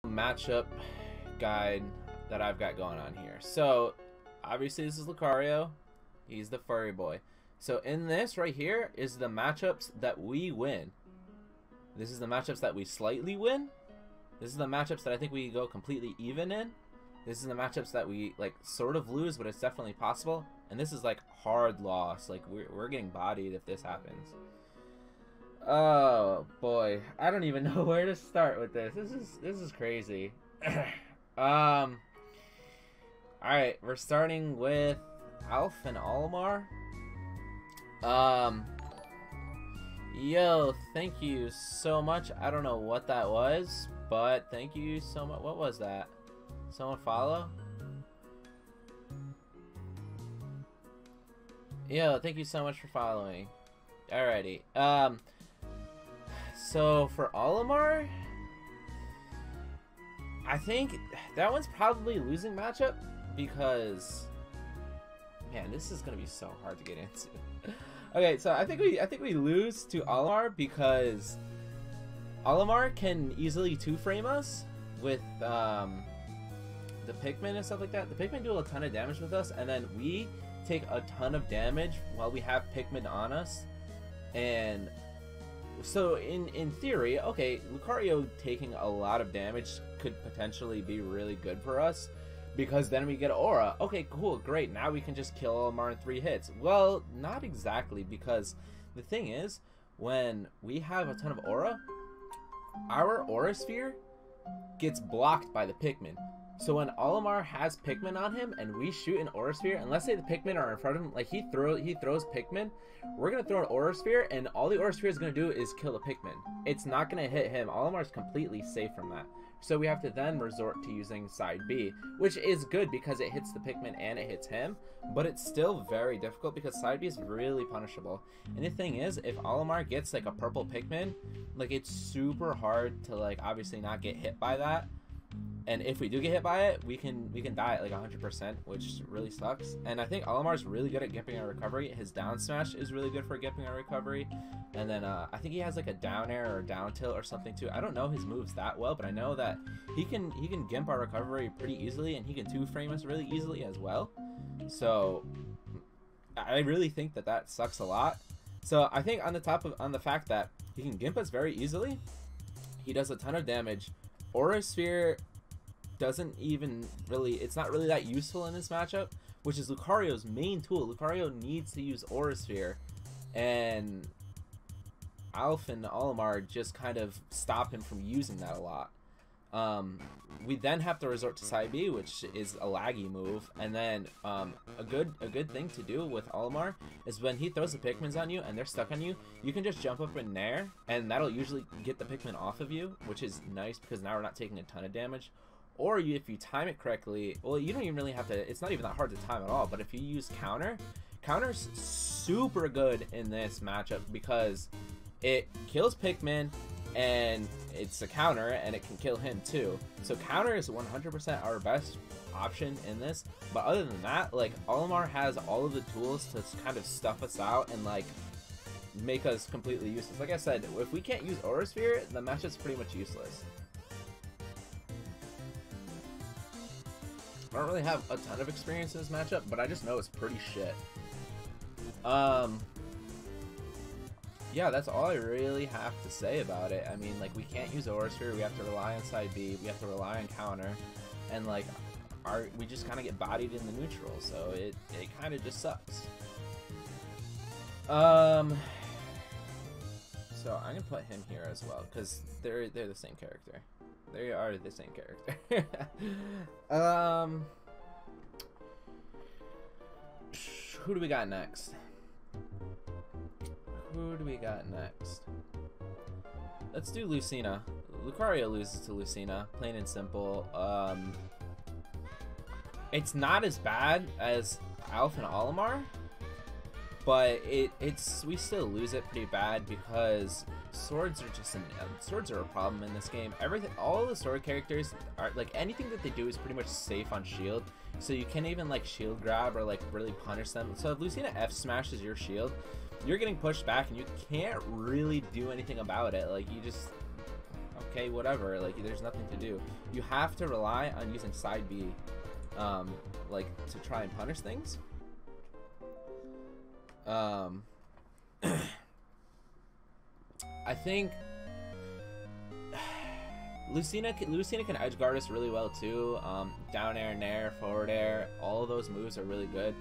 matchup guide that I've got going on here. So obviously this is Lucario. He's the furry boy. So in this right here is the matchups that we win. This is the matchups that we slightly win. This is the matchups that I think we go completely even in. This is the matchups that we like sort of lose, but it's definitely possible. And this is like hard loss. Like we're getting bodied if this happens. Oh boy, I don't even know where to start with this. This is crazy. All right, we're starting with Alf and Olimar. Yo, thank you so much. I don't know what that was, but thank you so much. What was that? Someone follow? Yo, thank you so much for following. Alrighty. So for Olimar, I think that one's probably losing matchup because, man, this is gonna be so hard to get into. Okay, so I think we lose to Olimar because Olimar can easily two-frame us with the Pikmin and stuff like that. The Pikmin do a ton of damage with us, and then we take a ton of damage while we have Pikmin on us. And so in theory, okay, Lucario taking a lot of damage could potentially be really good for us because then we get Aura. Okay, cool, great. Now we can just kill Olimar in 3 hits. Well, not exactly, because the thing is, when we have a ton of Aura, our Aura Sphere gets blocked by the Pikmin. So when Olimar has Pikmin on him and we shoot an Aura Sphere, and let's say the Pikmin are in front of him, like he throws Pikmin, we're gonna throw an Aura Sphere, and all the Aura Sphere is gonna do is kill the Pikmin. It's not gonna hit him. Olimar's completely safe from that. So we have to then resort to using side B, which is good because it hits the Pikmin and it hits him, but it's still very difficult because side B is really punishable. And the thing is, if Olimar gets like a purple Pikmin, like it's super hard to like obviously not get hit by that. And if we do get hit by it, we can die at like 100%, which really sucks. And I think Olimar's really good at gimping our recovery. His down smash is really good for gimping our recovery. And then I think he has like a down air or down tilt or something too. I don't know his moves that well, but I know that he can gimp our recovery pretty easily, and he can two-frame us really easily as well. So I really think that sucks a lot. So I think on the fact that he can gimp us very easily, he does a ton of damage. Aura Sphere doesn't even really, it's not really that useful in this matchup, which is Lucario's main tool. Lucario needs to use Aura Sphere, and Alf and Olimar just kind of stop him from using that a lot. We then have to resort to side B, which is a laggy move, and then a good thing to do with Olimar is when he throws the Pikmins on you and they're stuck on you, you can just jump up in there, and that'll usually get the Pikmin off of you, which is nice because now we're not taking a ton of damage. Or if you time it correctly, well, you don't even really have to, it's not even that hard to time at all, but if you use Counter's super good in this matchup because it kills Pikmin, and it's a counter, and it can kill him too. So counter is 100% our best option in this, but other than that, like, Olimar has all of the tools to kind of stuff us out and like make us completely useless. Like I said, if we can't use Aura Sphere, the matchup's pretty much useless. I don't really have a ton of experience in this matchup, but I just know it's pretty shit. Yeah, that's all I really have to say about it. I mean, like, we can't use Aura Sphere, we have to rely on side B, we have to rely on counter, and like, we just kind of get bodied in the neutral, so it kind of just sucks. So I'm gonna put him here as well, because they're the same character. They are the same character. Who do we got next? Let's do Lucina. Lucario loses to Lucina, plain and simple. It's not as bad as Alf and Olimar, but we still lose it pretty bad because swords are a problem in this game. All the sword characters are like, anything that they do is pretty much safe on shield, so you can't even like shield grab or like really punish them. So if Lucina F smashes your shield, you're getting pushed back and you can't really do anything about it. Like, you just, okay, whatever, like there's nothing to do. You have to rely on using side B, like to try and punish things. I think Lucina can edge guard us really well too. Down air, nair, forward air, all of those moves are really good.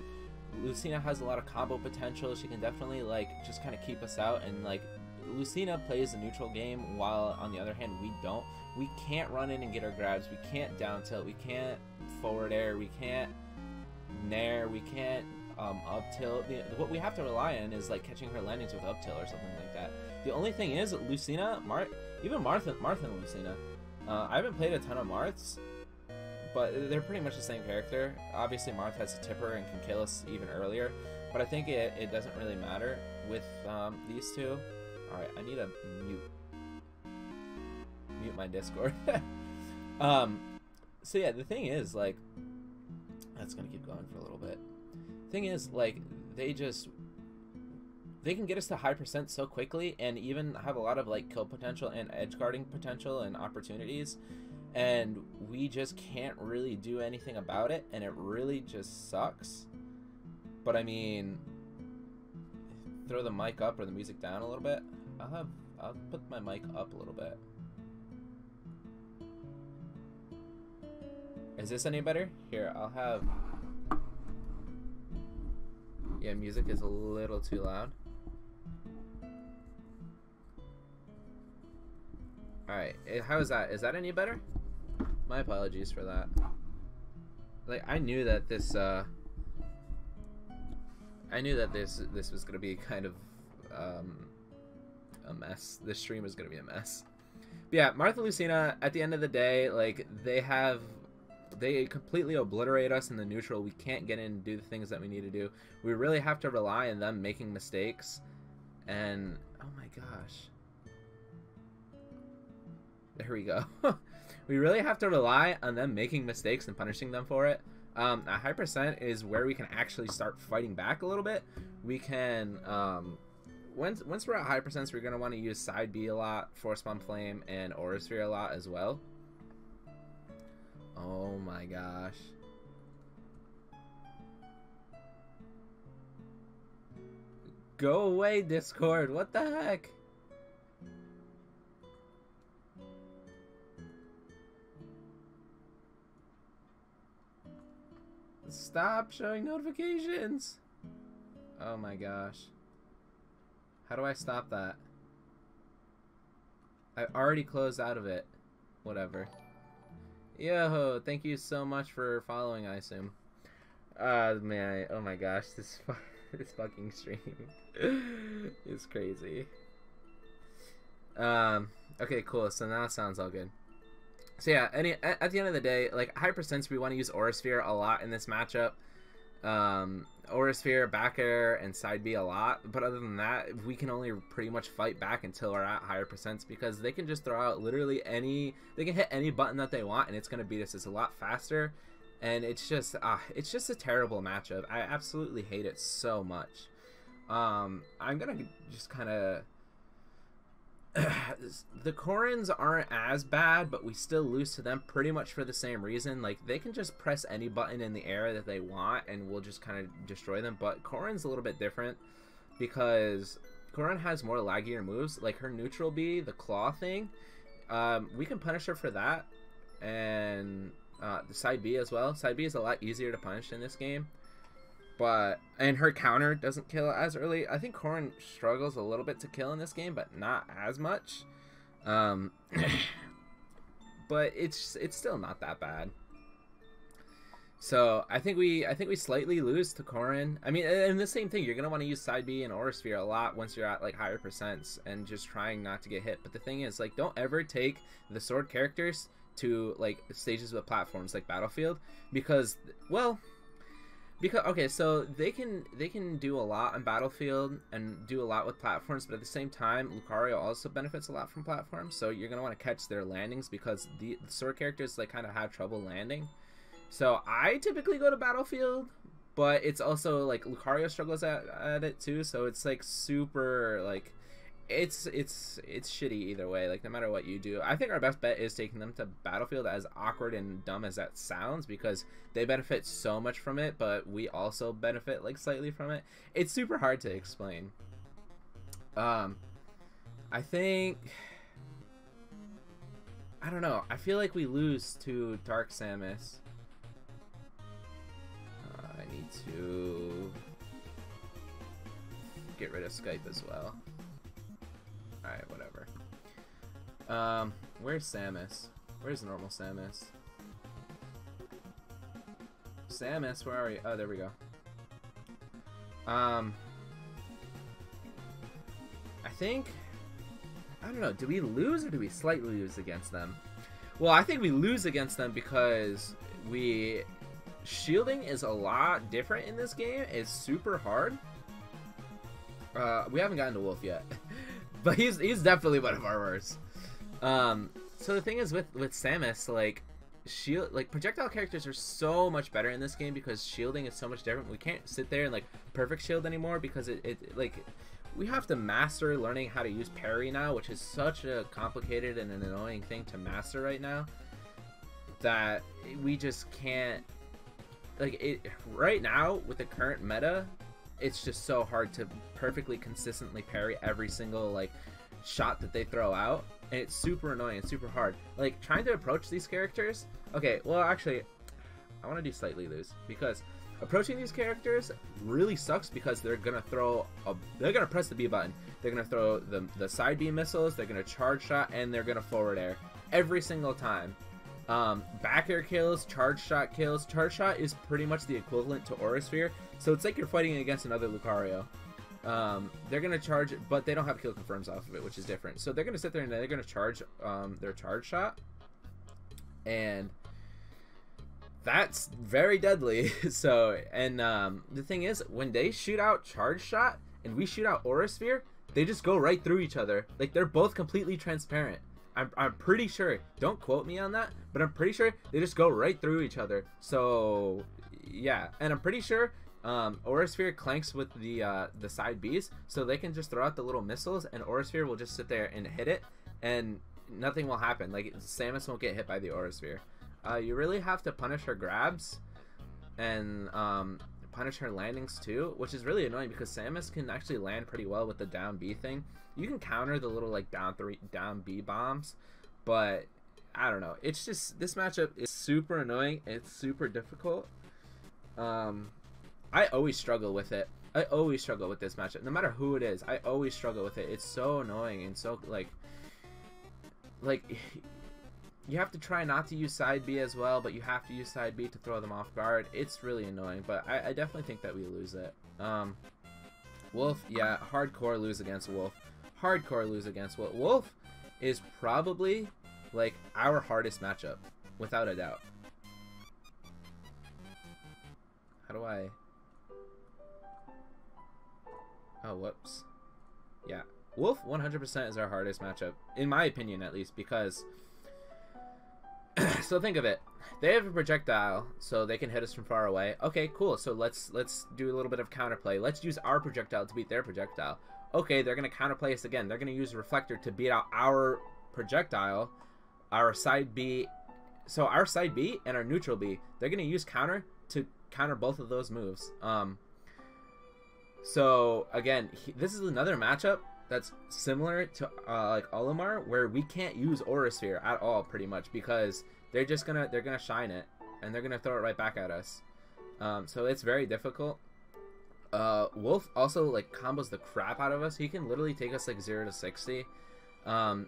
Lucina has a lot of combo potential. She can definitely like just kind of keep us out, and like Lucina plays a neutral game, while on the other hand we don't. We can't run in and get our grabs. We can't down tilt. We can't forward air. We can't nair. We can't up tilt. What we have to rely on is like catching her landings with up tilt or something like that. The only thing is Lucina, even Marth and Lucina. I haven't played a ton of Marths, but they're pretty much the same character. Obviously, Marth has a tipper and can kill us even earlier, but I think it doesn't really matter with these two. Alright, I need to mute my Discord. So yeah, the thing is, like, that's gonna keep going for a little bit. Thing is, like, they can get us to high percent so quickly, and even have a lot of like kill potential and edge guarding potential and opportunities, and we just can't really do anything about it, and it really just sucks. But I mean, throw the mic up or the music down a little bit. I'll put my mic up a little bit. Is this any better? Here, I'll have... Yeah, music is a little too loud. Alright, how is that? Is that any better? My apologies for that. Like, I knew that this was gonna be kind of a mess. This stream was gonna be a mess. But yeah, Martha Lucina, at the end of the day, like, they completely obliterate us in the neutral. We can't get in and do the things that we need to do. We really have to rely on them making mistakes. And oh my gosh, there we go. We really have to rely on them making mistakes and punishing them for it. A high percent is where we can actually start fighting back a little bit. We can once we're at high percents, we're gonna want to use side B a lot, force bomb flame, and aura sphere a lot as well. Oh my gosh. Go away, Discord. What the heck? Stop showing notifications. Oh my gosh. How do I stop that? I already closed out of it. Whatever. Yo, thank you so much for following, I assume. Man, oh my gosh, this fucking stream is crazy. Okay, cool. So now it sounds all good. So yeah, at the end of the day, like, high percents, we want to use aura sphere a lot in this matchup. Aura sphere, back air, and side B a lot. But other than that, we can only pretty much fight back until we're at higher percents, because they can just throw out literally they can hit any button that they want, and it's gonna beat us. It's a lot faster, and it's just a terrible matchup. I absolutely hate it so much. I'm gonna just kind of the Corins aren't as bad, but we still lose to them pretty much for the same reason. Like, they can just press any button in the air that they want, and we'll just kind of destroy them. But Corrin's a little bit different, because Corrin has more laggier moves. Like, her neutral B, the claw thing, we can punish her for that, and the side B as well. Side B is a lot easier to punish in this game. And her counter doesn't kill as early. I think Corrin struggles a little bit to kill in this game, but not as much. But it's still not that bad. So I think we slightly lose to Corrin. I mean, and the same thing, you're gonna want to use side B and aura sphere a lot once you're at like higher percents and just trying not to get hit. But the thing is, like, don't ever take the sword characters to like stages with platforms like Battlefield, because, well, okay, so they can do a lot on Battlefield and do a lot with platforms, but at the same time, Lucario also benefits a lot from platforms. So you're gonna want to catch their landings, because the sword characters, like, kind of have trouble landing. So I typically go to Battlefield, but it's also like Lucario struggles at it too. So it's like super, like, it's shitty either way. Like no matter what you do, I think our best bet is taking them to battlefield, as awkward and dumb as that sounds, because they benefit so much from it, but we also benefit like slightly from it. It's super hard to explain. I think, I don't know, I feel like we lose to Dark Samus. I need to get rid of Skype as well. Alright, whatever. Where's Samus? Where's normal Samus? Samus, where are you? Oh, there we go. I think, I don't know, do we lose or do we slightly lose against them? Well, I think we lose against them because shielding is a lot different in this game. It's super hard. We haven't gotten to Wolf yet. But he's definitely one of our worst. So the thing is with Samus, like projectile characters are so much better in this game because shielding is so much different. We can't sit there and like perfect shield anymore because it like we have to master learning how to use parry now, which is such a complicated and an annoying thing to master right now that we just can't, like, it right now with the current meta. It's just so hard to perfectly consistently parry every single like shot that they throw out, and it's super annoying and super hard. Like trying to approach these characters. Okay, well actually I want to do slightly lose because approaching these characters really sucks because they're gonna press the B button. They're gonna throw the side B missiles, they're gonna charge shot, and they're gonna forward air every single time. Back air kills, charge shot kills. Charge shot is pretty much the equivalent to Aura Sphere, so it's like you're fighting against another Lucario. They're gonna charge, but they don't have kill confirms off of it, which is different. So they're gonna sit there and they're gonna charge their charge shot, and that's very deadly. So, and the thing is, when they shoot out charge shot and we shoot out Aura Sphere, they just go right through each other. Like they're both completely transparent. I'm pretty sure, don't quote me on that, but I'm pretty sure they just go right through each other. So yeah, and I'm pretty sure Aura Sphere clanks with the side Bs, so they can just throw out the little missiles and Aura Sphere will just sit there and hit it and nothing will happen. Like Samus won't get hit by the Aura Sphere. You really have to punish her grabs and punish her landings too, which is really annoying because Samus can actually land pretty well with the down B thing. You can counter the little like down B bombs, but I don't know. It's just, this matchup is super annoying. It's super difficult. I always struggle with it. I always struggle with this matchup, no matter who it is. I always struggle with it. It's so annoying and so like you have to try not to use side B as well, but you have to use side B to throw them off guard. It's really annoying, but I definitely think that we lose it. Wolf, yeah, hardcore lose against Wolf. Hardcore lose against Wolf. Wolf is probably like our hardest matchup, without a doubt. How do I... Oh, whoops. Yeah, Wolf 100% is our hardest matchup, in my opinion at least, because... So think of it. They have a projectile, so they can hit us from far away. Okay, cool. So let's do a little bit of counterplay. Let's use our projectile to beat their projectile. Okay, they're going to counterplay us again. They're going to use a reflector to beat out our projectile, our side B. So our side B and our neutral B, they're going to use counter to counter both of those moves. So again, this is another matchup that's similar to like Olimar, where we can't use Aura Sphere at all, pretty much, because they're gonna shine it and they're gonna throw it right back at us. So it's very difficult. Wolf also like combos the crap out of us. He can literally take us like 0 to 60. And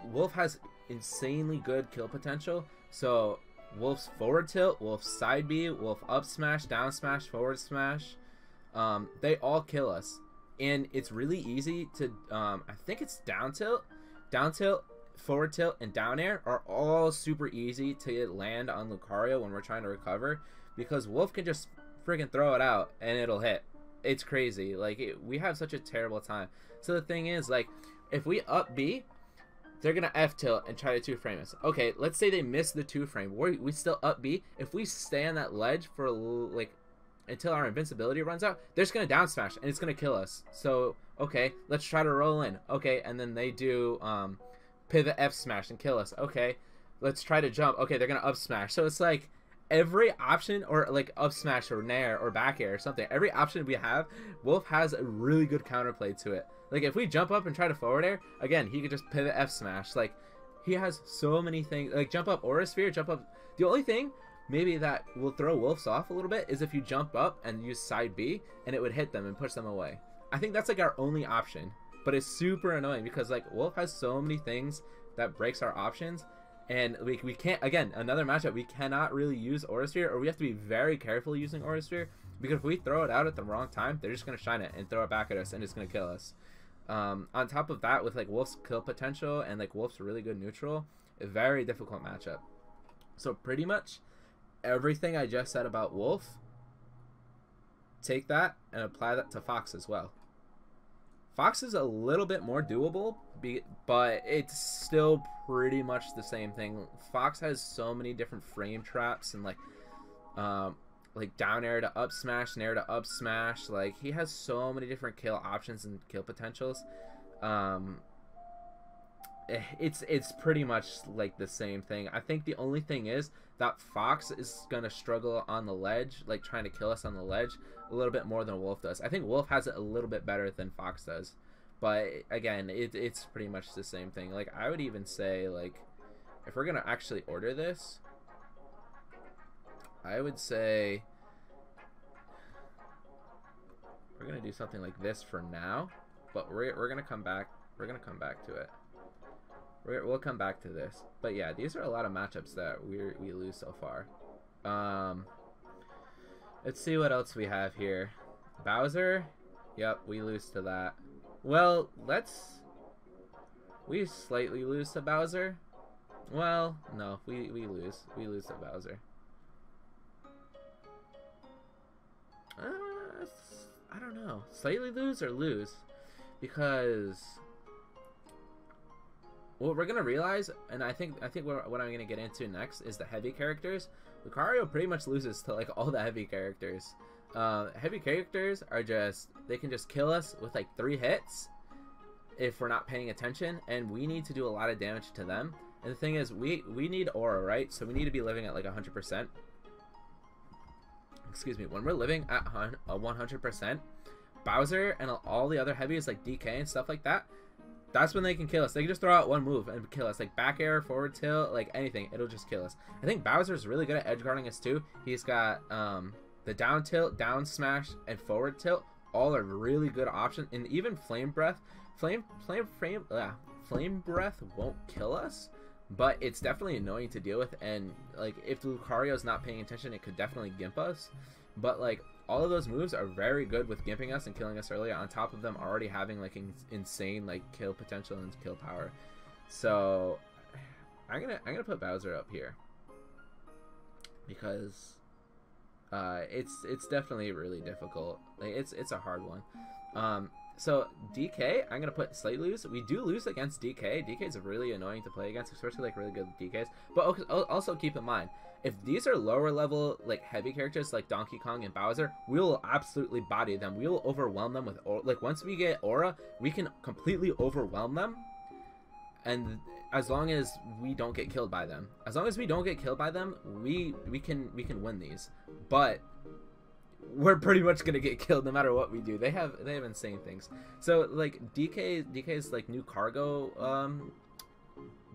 Wolf has insanely good kill potential. So Wolf's forward tilt, Wolf's side B, Wolf up smash, down smash, forward smash, they all kill us. And it's really easy to, I think it's down tilt, forward tilt, and down air are all super easy to land on Lucario when we're trying to recover, because Wolf can just friggin' throw it out and it'll hit. It's crazy. Like, we have such a terrible time. So the thing is, like, if we up B, they're gonna F tilt and try to 2-frame us. Okay, let's say they miss the 2-frame. We still up B. If we stay on that ledge for like until our invincibility runs out, they're just gonna down smash and it's gonna kill us. So okay, let's try to roll in. Okay, and then they do pivot F smash and kill us. Okay, let's try to jump. Okay, they're gonna up smash. So it's like every option, or like up smash or nair or back air or something, every option we have, Wolf has a really good counterplay to it. Like if we jump up and try to forward air, again, he could just pivot F smash. Like he has so many things, like jump up Aura Sphere, jump up. The only thing maybe that will throw Wolves off a little bit is if you jump up and use side B and it would hit them and push them away. I think that's like our only option, but it's super annoying because like Wolf has so many things that breaks our options, and we can't, again, another matchup, we cannot really use Aura Sphere, or we have to be very careful using Aura Sphere, because if we throw it out at the wrong time, they're just going to shine it and throw it back at us and it's going to kill us. On top of that, with like Wolf's kill potential and like Wolf's really good neutral, a very difficult matchup. So pretty much everything I just said about Wolf, take that and apply that to Fox as well. Fox is a little bit more doable, but it's still pretty much the same thing. Fox has so many different frame traps and like down air to up smash, nair to up smash. Like he has so many different kill options and kill potentials. It's pretty much like the same thing. I think the only thing is that Fox is gonna struggle on the ledge, like trying to kill us on the ledge a little bit more than Wolf does. I think Wolf has it a little bit better than Fox does, but again, it's pretty much the same thing. Like I would even say, like, if we're gonna actually order this, I would say we're gonna do something like this for now, but we're gonna come back. We're gonna come back to it. We'll come back to this, but yeah, these are a lot of matchups that we lose so far. Let's see what else we have here. Bowser, yep, we lose to that. Well, we slightly lose to Bowser. Well, no, we lose to Bowser. I don't know, slightly lose or lose, because what we're gonna realize, and I think what I'm gonna get into next is the heavy characters. Lucario pretty much loses to like all the heavy characters. Heavy characters are just, they can just kill us with like 3 hits if we're not paying attention, and we need to do a lot of damage to them. And the thing is, we need aura, right? So we need to be living at like 100%. Excuse me. When we're living at 100%, Bowser and all the other heavies like DK and stuff like that, that's when they can kill us. They can just throw out one move and kill us, like back air, forward tilt, like anything. It'll just kill us. I think Bowser's really good at edge guarding us too. He's got the down tilt, down smash, and forward tilt. All are really good options. And even Flame Breath, Flame Breath won't kill us, but it's definitely annoying to deal with. And like if Lucario's not paying attention, it could definitely gimp us. But like all of those moves are very good with gimping us and killing us early, on top of them already having like insane like kill potential and kill power. So I'm gonna put Bowser up here because it's definitely really difficult. Like it's a hard one. So DK, I'm gonna put slightly lose. We do lose against DK. DK is really annoying to play against, especially like really good DKs. But also keep in mind, if these are lower level like heavy characters like Donkey Kong and Bowser, we will absolutely body them. We will overwhelm them with like once we get aura, we can completely overwhelm them. And as long as we don't get killed by them, we can win these. But we're pretty much gonna get killed no matter what we do. They have insane things. So like DK's like new cargo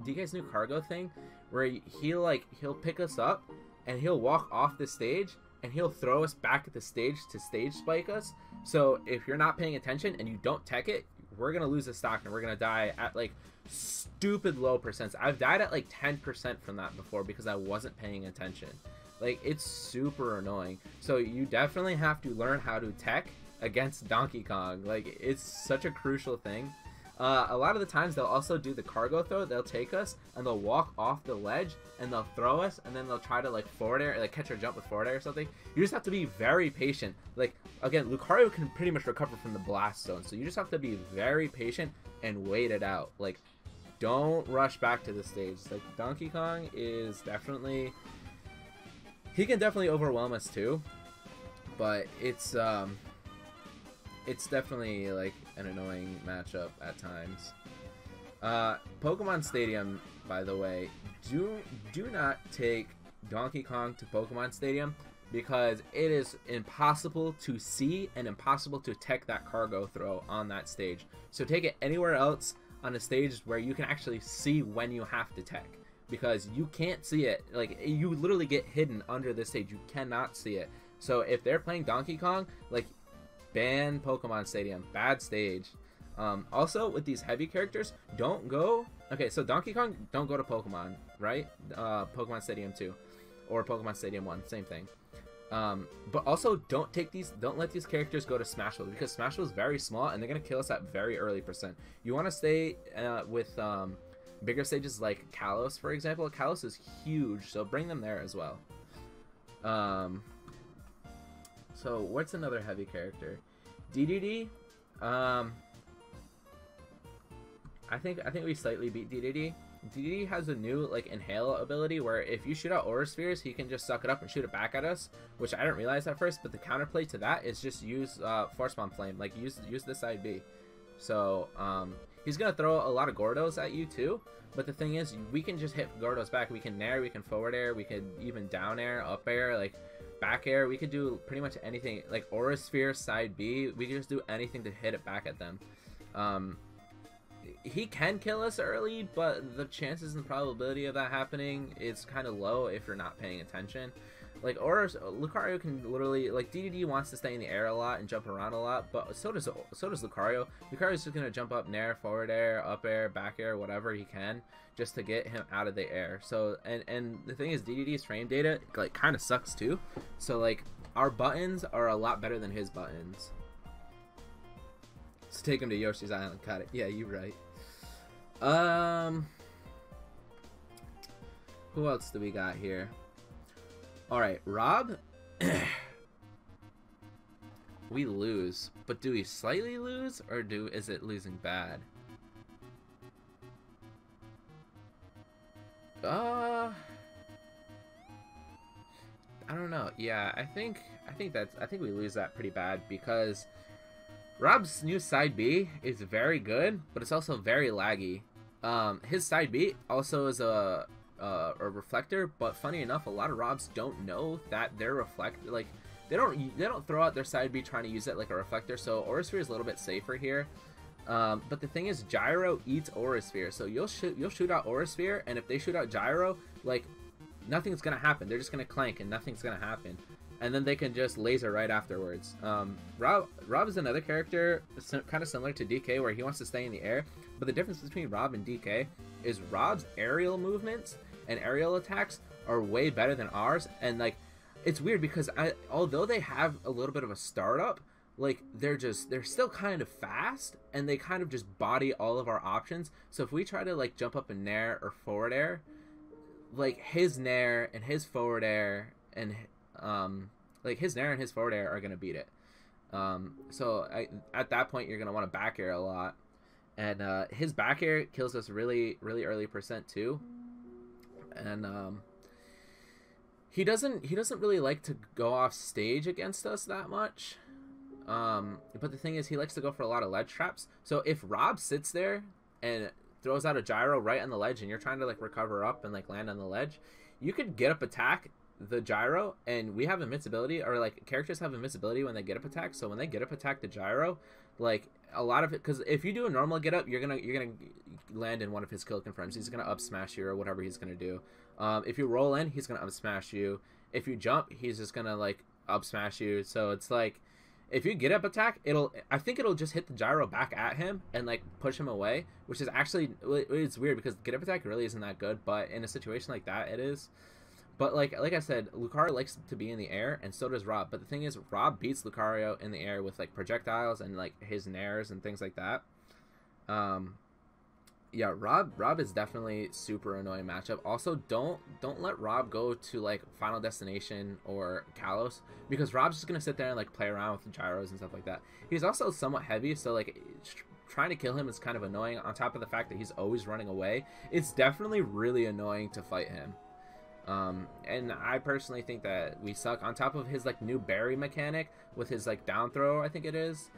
DK's new cargo thing, where he'll pick us up and he'll walk off the stage and he'll throw us back at the stage to stage spike us. So if you're not paying attention and you don't tech it, we're gonna lose a stock and we're gonna die at like stupid low percents. I've died at like 10% from that before because I wasn't paying attention. Like it's super annoying. So you definitely have to learn how to tech against Donkey Kong. Like it's such a crucial thing. A lot of the times they'll also do the cargo throw. They'll take us and they'll walk off the ledge and they'll throw us and then they'll try to like forward air, like catch or jump with forward air or something. You just have to be very patient. Like again, Lucario can pretty much recover from the blast zone, so you just have to be very patient and wait it out. Like don't rush back to the stage. Like Donkey Kong is definitely, he can definitely overwhelm us too, but it's definitely like an annoying matchup at times. Pokemon Stadium, by the way, do not take Donkey Kong to Pokemon Stadium, because it is impossible to see and impossible to tech that cargo throw on that stage. So take it anywhere else on a stage where you can actually see when you have to tech, because you can't see it. Like, you literally get hidden under the stage. You cannot see it. So if they're playing Donkey Kong, like, ban Pokemon Stadium. Bad stage. Also, with these heavy characters, don't go... Okay, so Donkey Kong, don't go to Pokemon, right? Pokemon Stadium 2. Or Pokemon Stadium 1, same thing. But also, don't let these characters go to Smashville, because Smashville is very small, and they're going to kill us at very early %. You want to stay with bigger stages like Kalos, for example. Kalos is huge, so bring them there as well. So, what's another heavy character? DDD. I think we slightly beat DDD. DDD has a new like inhale ability where if you shoot out Aura Spheres, he can just suck it up and shoot it back at us, which I didn't realize at first. But the counterplay to that is just use Force Bomb Flame, like use the side B. So he's gonna throw a lot of Gordos at you too. But the thing is, we can just hit Gordos back. We can nair, we can forward air, we could even down air, up air, like back air. We could do pretty much anything. Like Aura Sphere side B, we could just do anything to hit it back at them. He can kill us early, but the chances and probability of that happening is kind of low if you're not paying attention. Like, Lucario can literally, like, DDD wants to stay in the air a lot and jump around a lot, but so does Lucario. Lucario's just gonna jump up nair, forward air, up air, back air, whatever he can, just to get him out of the air. So, and the thing is, DDD's frame data, like, kind of sucks too. So, like, our buttons are a lot better than his buttons. So take him to Yoshi's Island. Got it. Yeah, you're right. Who else do we got here? Alright, Rob. We lose. But do we slightly lose? Or is it losing bad? I don't know. Yeah, I think we lose that pretty bad, because Rob's new side B is very good, but it's also very laggy. His side B also is a reflector, but funny enough, a lot of Robs don't know that they're reflector. Like, they don't throw out their side B trying to use it like a reflector. So Aura Sphere is a little bit safer here. But the thing is, Gyro eats Aura Sphere, so you'll shoot out Aura Sphere, and if they shoot out Gyro, like, nothing's gonna happen. They're just gonna clank, and nothing's gonna happen. And then they can just laser right afterwards. Rob is another character kind of similar to DK, where he wants to stay in the air. But the difference between Rob and DK is Rob's aerial movements and aerial attacks are way better than ours. And like, it's weird because although they have a little bit of a startup, like they're still kind of fast, and they kind of just body all of our options. So if we try to like jump up in nair or forward air, like his nair and his forward air and like his nair and his forward air are gonna beat it. So at that point you're gonna want to back air a lot, and his back air kills us really early % too. And he doesn't really like to go off stage against us that much. But the thing is, he likes to go for a lot of ledge traps. So if Rob sits there and throws out a gyro right on the ledge, and you're trying to like recover up and like land on the ledge, you could get up attack the gyro, and we have invincibility, or like characters have invincibility when they get up attack. So when they get up attack the gyro, like a lot of it, because if you do a normal get up, you're gonna land in one of his kill confirms. He's gonna up smash you or whatever he's gonna do. If you roll in, he's gonna up smash you. If you jump, he's just gonna like up smash you. So it's like, if you get up attack, I think it'll just hit the gyro back at him and like push him away, which is actually, it's weird because get up attack really isn't that good, but in a situation like that, it is. But like I said, Lucario likes to be in the air, and so does Rob. But the thing is, Rob beats Lucario in the air with like projectiles and like his nairs and things like that. Yeah, Rob is definitely super annoying matchup. Also, don't let Rob go to like Final Destination or Kalos, because Rob's just gonna sit there and like play around with the gyros and stuff like that. He's also somewhat heavy, so like trying to kill him is kind of annoying. On top of the fact that he's always running away, it's definitely really annoying to fight him. And I personally think that we suck. On top of his like new berry mechanic with his like down throw, I think it is.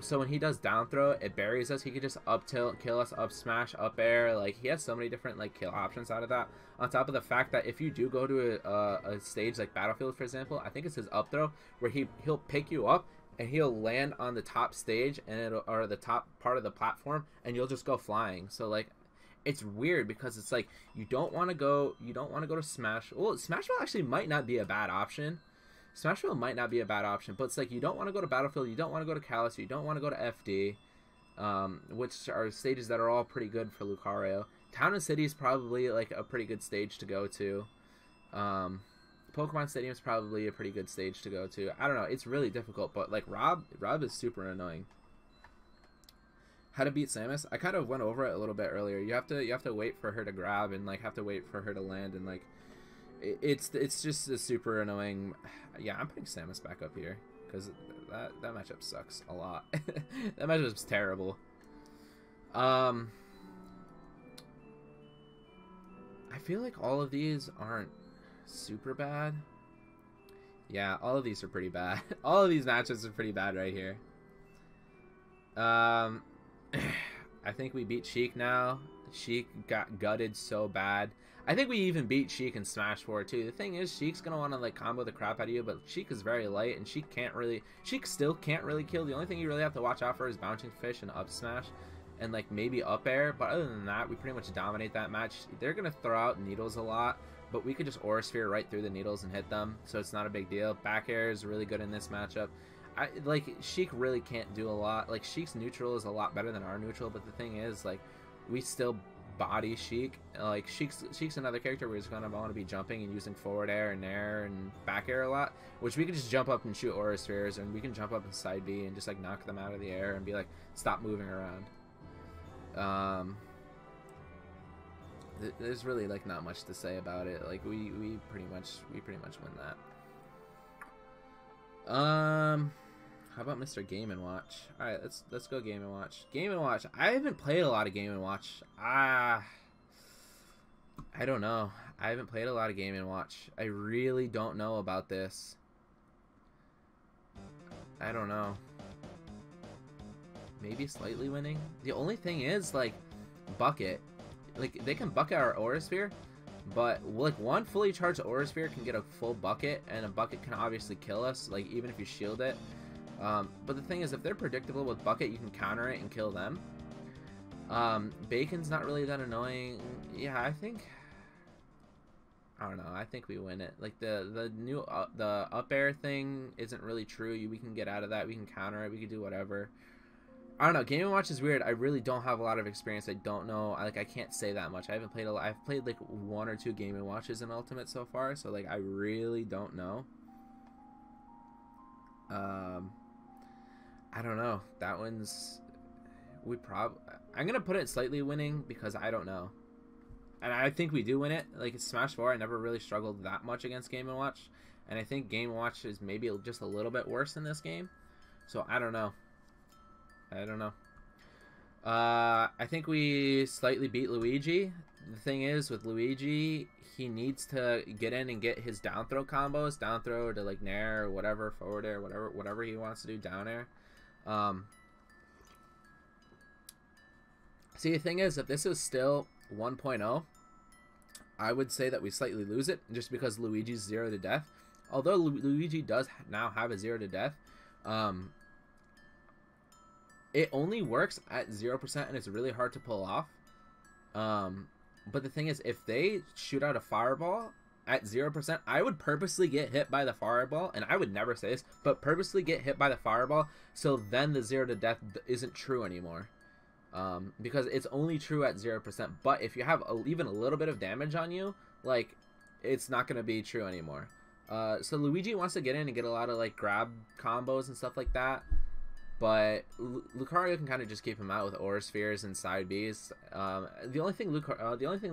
So when he does down throw, it buries us. He could just up tilt, kill us, up smash, up air. Like he has so many different like kill options out of that. On top of the fact that if you do go to a stage like Battlefield, for example, I think it's his up throw where he'll pick you up and he'll land on the top stage and or the top part of the platform, and you'll just go flying. So like, it's weird because it's like you don't want to go to Smash. Well, Smashville actually might not be a bad option. Smashville might not be a bad option, but it's like you don't want to go to Battlefield, you don't want to go to Callus, you don't want to go to FD, which are stages that are all pretty good for Lucario. Town and City is probably like a pretty good stage to go to. Pokemon Stadium is probably a pretty good stage to go to. I don't know, it's really difficult, but like Rob is super annoying. How to beat Samus? I kind of went over it a little bit earlier. You have to wait for her to grab and like have to wait for her to land, and like it's just a super annoying. Yeah, I'm putting Samus back up here because that matchup sucks a lot. That matchup's terrible. I feel like all of these aren't super bad. Yeah, all of these are pretty bad. All of these matchups are pretty bad right here. I think we beat Sheik now. Sheik got gutted so bad. I think we even beat Sheik in Smash 4 too. The thing is, Sheik's gonna want to like combo the crap out of you, but Sheik is very light, and Sheik still can't really kill. The only thing you really have to watch out for is bouncing fish and up smash, and like maybe up air. But other than that, we pretty much dominate that match. They're gonna throw out needles a lot, but we could just Aura Sphere right through the needles and hit them, so it's not a big deal. Back air is really good in this matchup. Sheik really can't do a lot. Like Sheik's neutral is a lot better than our neutral, but the thing is, like, we still body Sheik. Like Sheik's another character where he's gonna want to be jumping and using forward air and back air a lot, which we can just jump up and shoot Aura Spheres, and we can jump up in side B and just like knock them out of the air and be like, stop moving around. There's really like not much to say about it. Like we pretty much win that. How about Mr. Game & Watch? All right, let's go Game & Watch. Game & Watch. I haven't played a lot of Game & Watch. I don't know. I haven't played a lot of Game & Watch. I really don't know about this. I don't know. Maybe slightly winning. The only thing is like bucket. Like they can bucket our Aura Sphere, but like one fully charged Aura Sphere can get a full bucket, and a bucket can obviously kill us. Like even if you shield it. But the thing is, if they're predictable with bucket, you can counter it and kill them. Bacon's not really that annoying. Yeah, I don't know. I think we win it. Like the new the up air thing isn't really true. We can get out of that. We can counter it. We can do whatever. I don't know. Game & Watch is weird. I really don't have a lot of experience. I don't know. I can't say that much. I haven't played a lot. I've played like 1 or 2 Game & Watches in Ultimate so far, so like I really don't know. I don't know. That one's I'm gonna put it slightly winning because I don't know, and I think we do win it. Like it's Smash 4, I never really struggled that much against Game & Watch, and I think Game & Watch is maybe just a little bit worse in this game. So I don't know. I think we slightly beat Luigi. The thing is with Luigi, he needs to get in and get his down throw combos, down throw to like nair or whatever, forward air, whatever he wants to do, down air. See, the thing is, if this is still 1.0, I would say that we slightly lose it just because Luigi's 0 to death. Although Luigi does now have a 0 to death, it only works at 0% and it's really hard to pull off. But the thing is, if they shoot out a fireball at 0%, I would purposely get hit by the fireball, and I would never say this, but purposely get hit by the fireball, so then the 0 to death isn't true anymore. Because it's only true at 0%, but if you have even a little bit of damage on you, like, it's not going to be true anymore. So Luigi wants to get in and get a lot of, like, grab combos and stuff like that. But Lucario can kind of just keep him out with Aura Spheres and side Bs. The only thing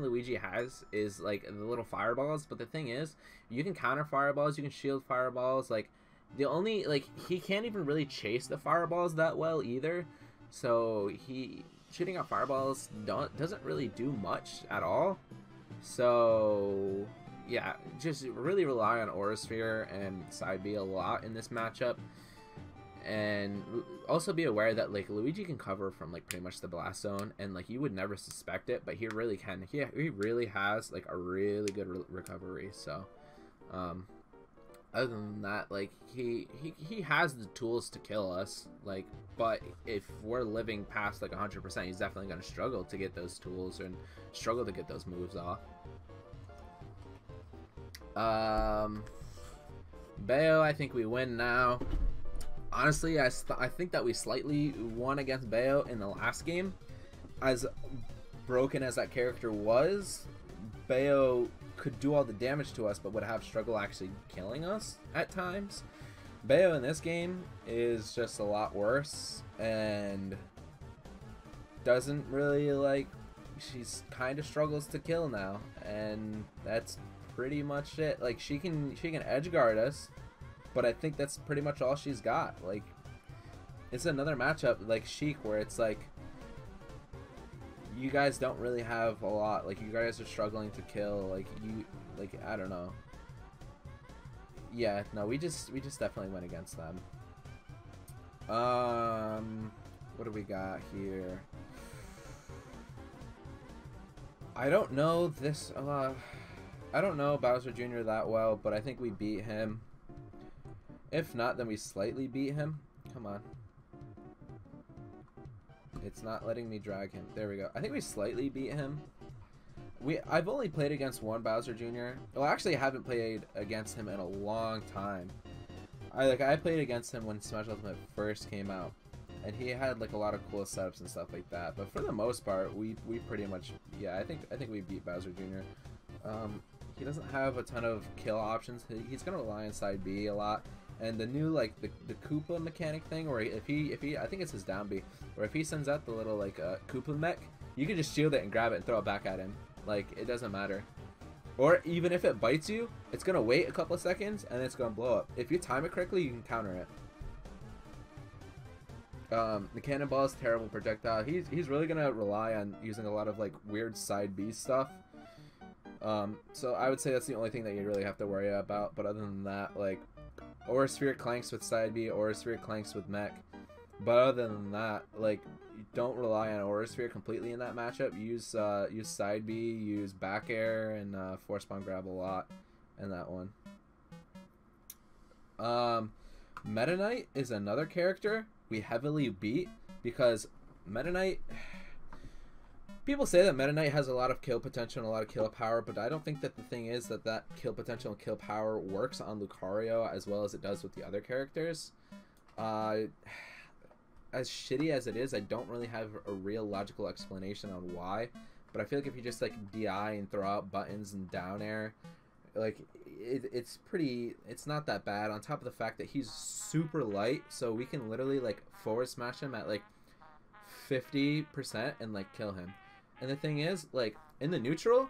Luigi has is like the little fireballs. But the thing is, you can counter fireballs, you can shield fireballs. Like he can't even really chase the fireballs that well either. So shooting out fireballs doesn't really do much at all. So yeah, just really rely on Aura Sphere and side B a lot in this matchup. And also be aware that like Luigi can cover from like pretty much the blast zone, and like you would never suspect it, but he really can. He really has like a really good recovery. So other than that, like he has the tools to kill us, like, but if we're living past like 100%, he's definitely going to struggle to get those tools and struggle to get those moves off. Bayo, I think we win now. Honestly, I think that we slightly won against Bayo in the last game. As broken as that character was, Bayo could do all the damage to us, but would have struggle actually killing us at times. Bayo in this game is just a lot worse, and doesn't really like, she's kind of struggles to kill now, and that's pretty much it. Like she can edge guard us, but I think that's pretty much all she's got. Like, it's another matchup like Sheik where it's like you guys don't really have a lot. Like, you guys are struggling to kill. Like, I don't know. Yeah, no, we just definitely went against them. What do we got here? I don't know this. I don't know Bowser Jr. that well, but I think we beat him. If not, then we slightly beat him. Come on. It's not letting me drag him. There we go. I think we slightly beat him. I've only played against one Bowser Jr. Well, actually, I haven't played against him in a long time. I played against him when Smash Ultimate first came out, and he had like a lot of cool setups and stuff like that. But for the most part, we pretty much, yeah, I think we beat Bowser Jr. He doesn't have a ton of kill options. He's gonna rely on side B a lot. And the new, like, the Koopa mechanic thing, where if he I think it's his down B, where if he sends out the little, like, Koopa mech, you can just shield it and grab it and throw it back at him. Like, it doesn't matter. Or even if it bites you, it's going to wait a couple of seconds, and it's going to blow up. If you time it correctly, you can counter it. The cannonball is terrible projectile. He's really going to rely on using a lot of, like, weird side B stuff. So I would say that's the only thing that you really have to worry about. But other than that, like, Aura Sphere clanks with side B, Aura Sphere clanks with mech. But other than that, like, you don't rely on Aura Sphere completely in that matchup. Use side B, use back air, and force bomb grab a lot in that one. Meta Knight is another character we heavily beat because Meta Knight, people say that Meta Knight has a lot of kill potential and a lot of kill power, but I don't think that the thing is that kill potential and kill power works on Lucario as well as it does with the other characters. As shitty as it is, I don't really have a real logical explanation on why, but I feel like if you just like DI and throw out buttons and down air, like it's not that bad, on top of the fact that he's super light, so we can literally like forward smash him at like 50% and like kill him. And the thing is, like, in the neutral,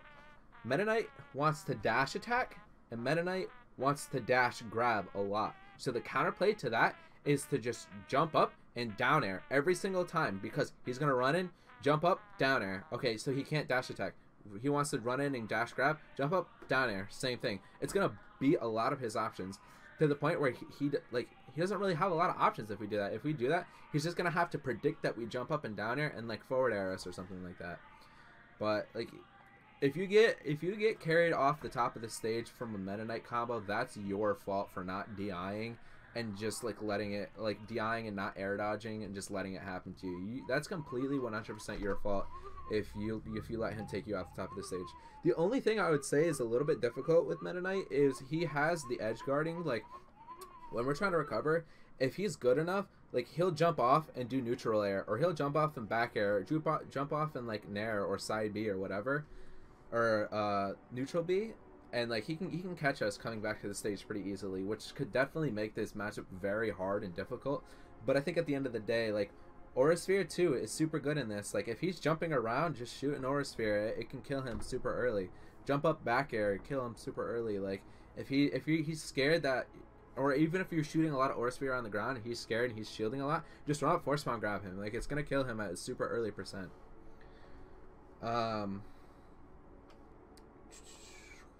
Meta Knight wants to dash attack, and Meta Knight wants to dash grab a lot. So the counterplay to that is to just jump up and down air every single time, because he's going to run in, jump up, down air. Okay, so he can't dash attack. He wants to run in and dash grab, jump up, down air, same thing. It's going to beat a lot of his options to the point where he doesn't really have a lot of options if we do that. If we do that, he's just going to have to predict that we jump up and down air and like forward air us or something like that. But like, if you get carried off the top of the stage from a Meta Knight combo, that's your fault for not DIing and just like letting it, like DIing and not air dodging and just letting it happen to you. That's completely 100% your fault if you let him take you off the top of the stage. The only thing I would say is a little bit difficult with Meta Knight is he has the edge guarding. Like, when we're trying to recover, if he's good enough, like, he'll jump off and do neutral air, or he'll jump off and back air, or jump off and like nair or side B or whatever, or neutral B, and like he can catch us coming back to the stage pretty easily, which could definitely make this matchup very hard and difficult. But I think at the end of the day, like, Aura Sphere too is super good in this. Like, if he's jumping around, just shoot an Aura Sphere, it can kill him super early. Jump up back air, kill him super early. Like, if he's scared that, or even if you're shooting a lot of Aura Sphere on the ground and he's scared and he's shielding a lot, just run up force bomb grab him. Like, it's gonna kill him at a super early percent.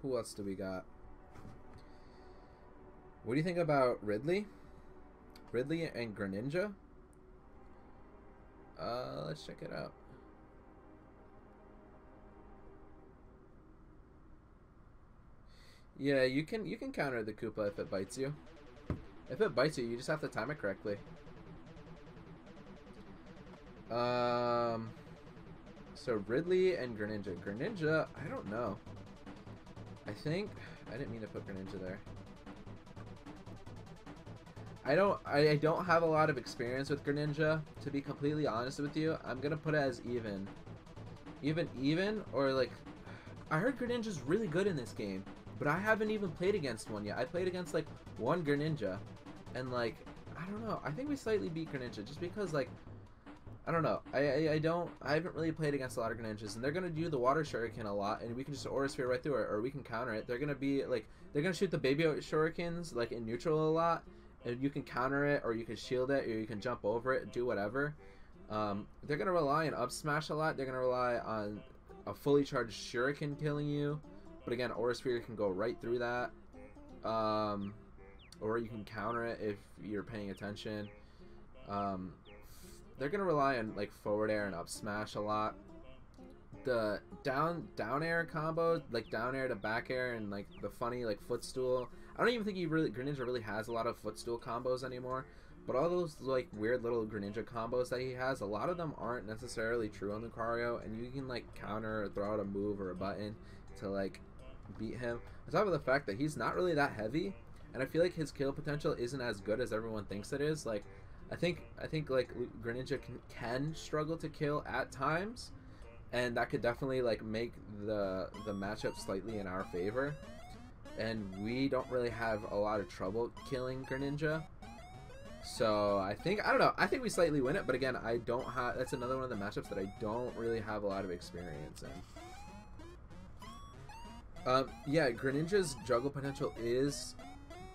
Who else do we got? What do you think about Ridley? Ridley and Greninja? Let's check it out. Yeah, you can counter the Koopa if it bites you. If it bites you, you just have to time it correctly. So Ridley and Greninja. Greninja, I don't know. I think I didn't mean to put Greninja there. I don't have a lot of experience with Greninja, to be completely honest with you. I'm gonna put it as even. Even, or like, I heard Greninja's really good in this game, but I haven't even played against one yet. I played against like one Greninja, and like, I don't know. I think we slightly beat Greninja just because like, I don't know. I haven't really played against a lot of Greninjas, and they're gonna do the water shuriken a lot, and we can just Aura Sphere right through it, or we can counter it. They're gonna be like, they're gonna shoot the baby shurikens like in neutral a lot. And you can counter it, or you can shield it, or you can jump over it, do whatever. They're going to rely on up smash a lot. They're going to rely on a fully charged shuriken killing you. But again, Aura Sphere can go right through that. Or you can counter it if you're paying attention. They're going to rely on like forward air and up smash a lot. The down air combo, like down air to back air, and like the funny like footstool. I don't even think Greninja really has a lot of footstool combos anymore. But all those like weird little Greninja combos that he has, a lot of them aren't necessarily true on Lucario, and you can like counter or throw out a move or a button to like beat him. On top of the fact that he's not really that heavy, and I feel like his kill potential isn't as good as everyone thinks it is. Like I think like Greninja can struggle to kill at times. And that could definitely like make the matchup slightly in our favor. And we don't really have a lot of trouble killing Greninja. So I don't know. I think we slightly win it, but again, I don't have. That's another one of the matchups that I don't really have a lot of experience in. Yeah, Greninja's juggle potential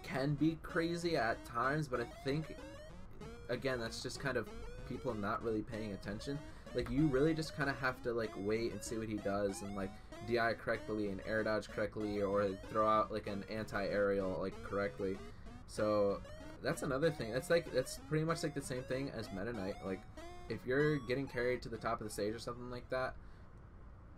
can be crazy at times, but I think again that's just kind of people not really paying attention. Like, you really just kind of have to, like, wait and see what he does and, like, DI correctly and air dodge correctly or throw out, like, an anti-aerial, like, correctly. So, that's another thing. That's pretty much, like, the same thing as Meta Knight. Like, if you're getting carried to the top of the stage or something like that,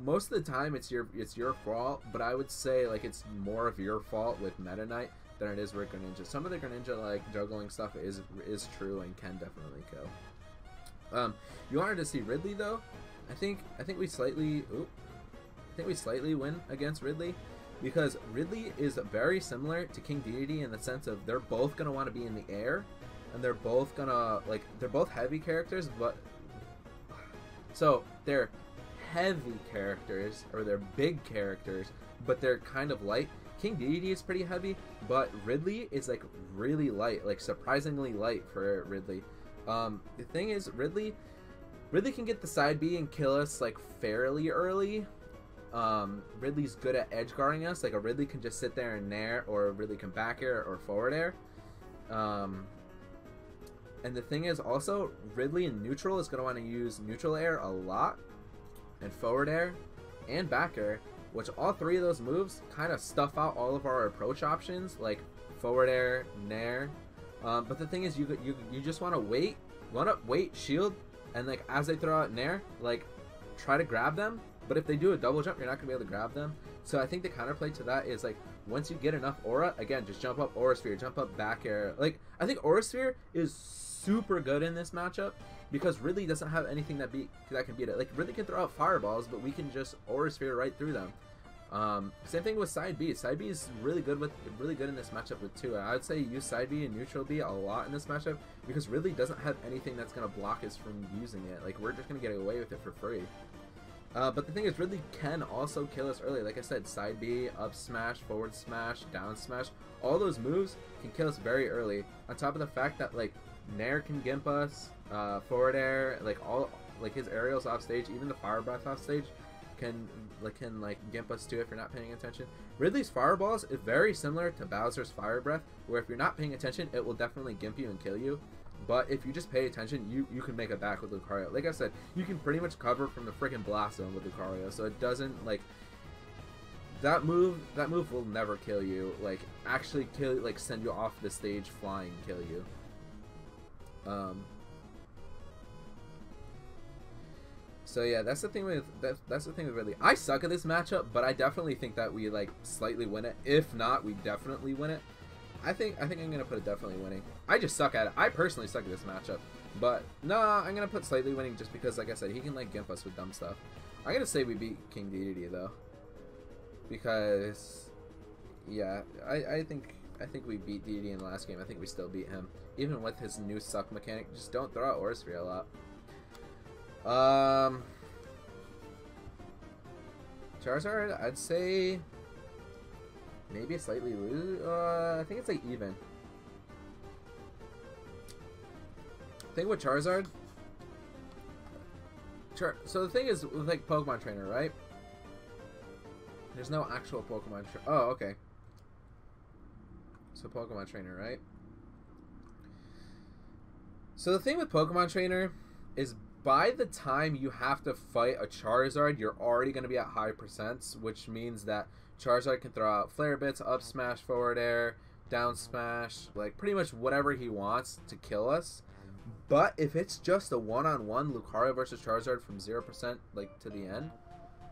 most of the time it's your fault, but I would say, like, it's more of your fault with Meta Knight than it is with Greninja. Some of the Greninja, like, juggling stuff is true and can definitely kill. You wanted to see Ridley though. I think we slightly win against Ridley because Ridley is very similar to King Dedede in the sense of they're both gonna want to be in the air, and they're both gonna they're both heavy characters, but so they're heavy characters or they're big characters, but they're kind of light. King Dedede is pretty heavy, but Ridley is like really light, like surprisingly light for Ridley. The thing is, Ridley can get the side B and kill us like fairly early. Ridley's good at edge guarding us. Like a Ridley can just sit there and nair, or a Ridley can back air or forward air. And the thing is also, Ridley in neutral is going to want to use neutral air a lot, and forward air, and back air, which all three of those moves kind of stuff out all of our approach options, like forward air, nair. But the thing is, you just want to wait, run up, wait, shield, and like as they throw out nair, like try to grab them. But if they do a double jump, you're not gonna be able to grab them. So I think the counterplay to that is like once you get enough aura, again, just jump up Aura Sphere, jump up back air. Like I think Aura Sphere is super good in this matchup because Ridley doesn't have anything that can beat it. Like Ridley can throw out fireballs, but we can just Aura Sphere right through them. Same thing with side B. Side B is really good in this matchup with 2. I would say use side B and neutral B a lot in this matchup because Ridley doesn't have anything that's gonna block us from using it. Like we're just gonna get away with it for free. But the thing is, Ridley can also kill us early. Like I said, side B, up smash, forward smash, down smash, all those moves can kill us very early. On top of the fact that like nair can gimp us, forward air, like his aerials off stage, even the fire breath off stage can gimp us too if you're not paying attention. Ridley's fireballs is very similar to Bowser's fire breath, where if you're not paying attention, it will definitely gimp you and kill you. But if you just pay attention, you can make it back with Lucario. Like I said, you can pretty much cover from the freaking blast zone with Lucario, so it doesn't like that move will never kill you. Like, actually kill, like, send you off the stage flying, kill you. So yeah, that's the thing with Ridley. I suck at this matchup, but I definitely think that we like slightly win it. If not, we definitely win it. I think I'm gonna put it definitely winning. I just suck at it. I personally suck at this matchup, but nah, I'm gonna put slightly winning just because, like I said, he can like gimp us with dumb stuff. I'm gonna say we beat King Dedede though, because yeah, I think we beat Dedede in the last game. I think we still beat him, even with his new suck mechanic. Just don't throw out Aura Sphere a lot. Charizard, I'd say maybe slightly lose. I think it's like even. I think with Charizard. So the thing is with like Pokemon Trainer, right? There's no actual Pokemon. Oh, okay. So Pokemon Trainer, right? So the thing with Pokemon Trainer is, by the time you have to fight a Charizard, you're already going to be at high percents, which means that Charizard can throw out Flare Bits, up smash, forward air, down smash, like pretty much whatever he wants to kill us. But if it's just a one-on-one Lucario versus Charizard from 0% like to the end,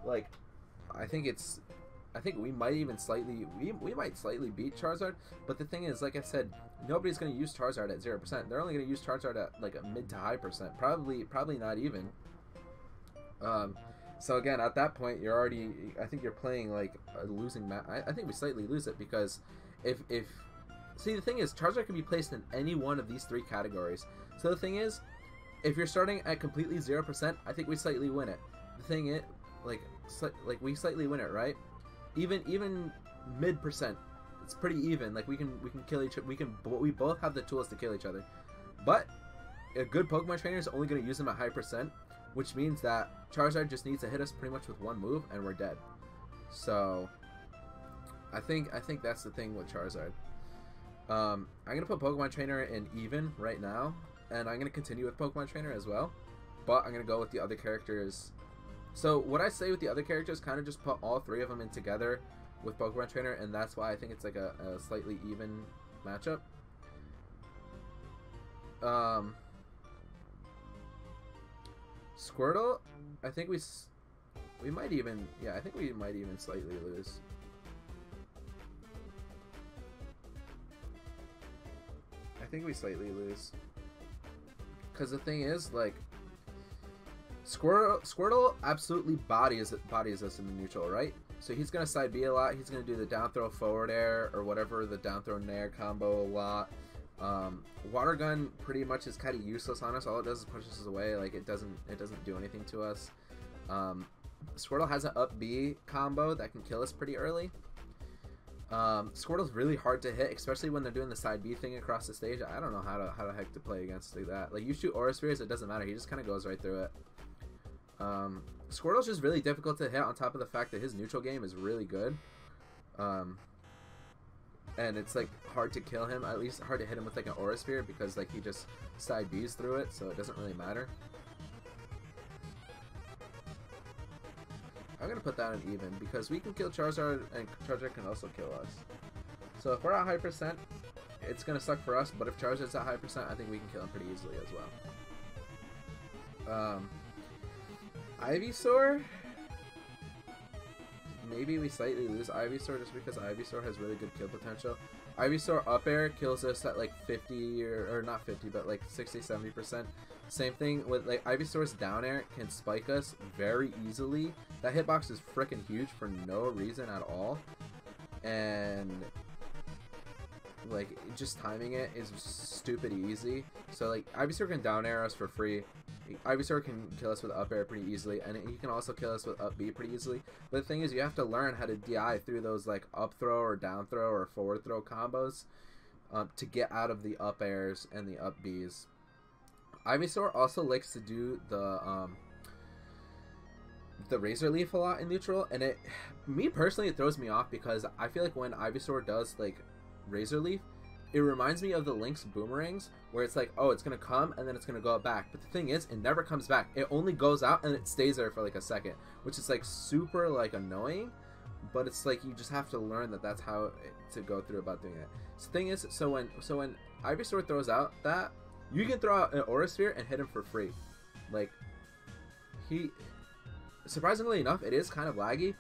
like I think we might even slightly we might slightly beat Charizard. But the thing is, like I said, nobody's going to use Charizard at 0%. They're only going to use Charizard at like a mid to high percent, probably not even. So again, at that point, you're already, I think you're playing like a losing match. I think we slightly lose it, because if see, the thing is, Charizard can be placed in any one of these three categories. So the thing is, if you're starting at completely 0%, I think we slightly win it. The thing is, like we slightly win it, right? Even mid percent, it's pretty even. Like we can kill each. We both have the tools to kill each other. But a good Pokemon trainer is only going to use them at high percent, which means that Charizard just needs to hit us pretty much with one move and we're dead. So I think that's the thing with Charizard. I'm gonna put Pokemon Trainer in even right now, and I'm gonna continue with Pokemon Trainer as well, but I'm gonna go with the other characters. So what I say with the other characters, kind of just put all three of them in together with Pokemon Trainer, and that's why I think it's like a slightly even matchup. Squirtle, I think we might even, yeah, I think we might even slightly lose. I think we slightly lose, because the thing is, like, Squirtle absolutely bodies us in the neutral, right? So he's gonna side B a lot. He's gonna do the down throw forward air or whatever, the down throw nair combo a lot. Water gun pretty much is kind of useless on us. All it does is push us away. Like it doesn't do anything to us. Squirtle has an up B combo that can kill us pretty early. Squirtle's really hard to hit, especially when they're doing the side B thing across the stage. I don't know how the heck to play against that. Like, you shoot Aura Spheres, it doesn't matter. He just kind of goes right through it. Squirtle's just really difficult to hit, on top of the fact that his neutral game is really good. And it's like hard to kill him, at least hard to hit him with like an Aura Sphere, because like he just side B's through it, so it doesn't really matter. I'm gonna put that in even, because we can kill Charizard and Charizard can also kill us. So if we're at high percent, it's gonna suck for us, but if Charizard's at high percent, I think we can kill him pretty easily as well. Ivysaur, maybe we slightly lose Ivysaur just because Ivysaur has really good kill potential. Ivysaur up air kills us at like 50 or not 50, but like 60-70%. Same thing with like Ivysaur's down air can spike us very easily. That hitbox is freaking huge for no reason at all, and like just timing it is stupid easy. So like Ivysaur can down air us for free. Ivysaur can kill us with up air pretty easily, and he can also kill us with up B pretty easily. But the thing is, you have to learn how to DI through those like up throw or down throw or forward throw combos to get out of the up airs and the up Bs. Ivysaur also likes to do the Razor Leaf a lot in neutral, and me personally, it throws me off, because I feel like when Ivysaur does like Razor Leaf, it reminds me of the Link's boomerangs, where it's like, oh, it's gonna come and then it's gonna go back, but the thing is, it never comes back. It only goes out and it stays there for like a second, which is like super like annoying. but it's like you just have to learn that that's how to go through about doing it. So the thing is, so when Ivysaur throws out that, you can throw out an Aura Sphere and hit him for free. Like, he, surprisingly enough, it is kind of laggy.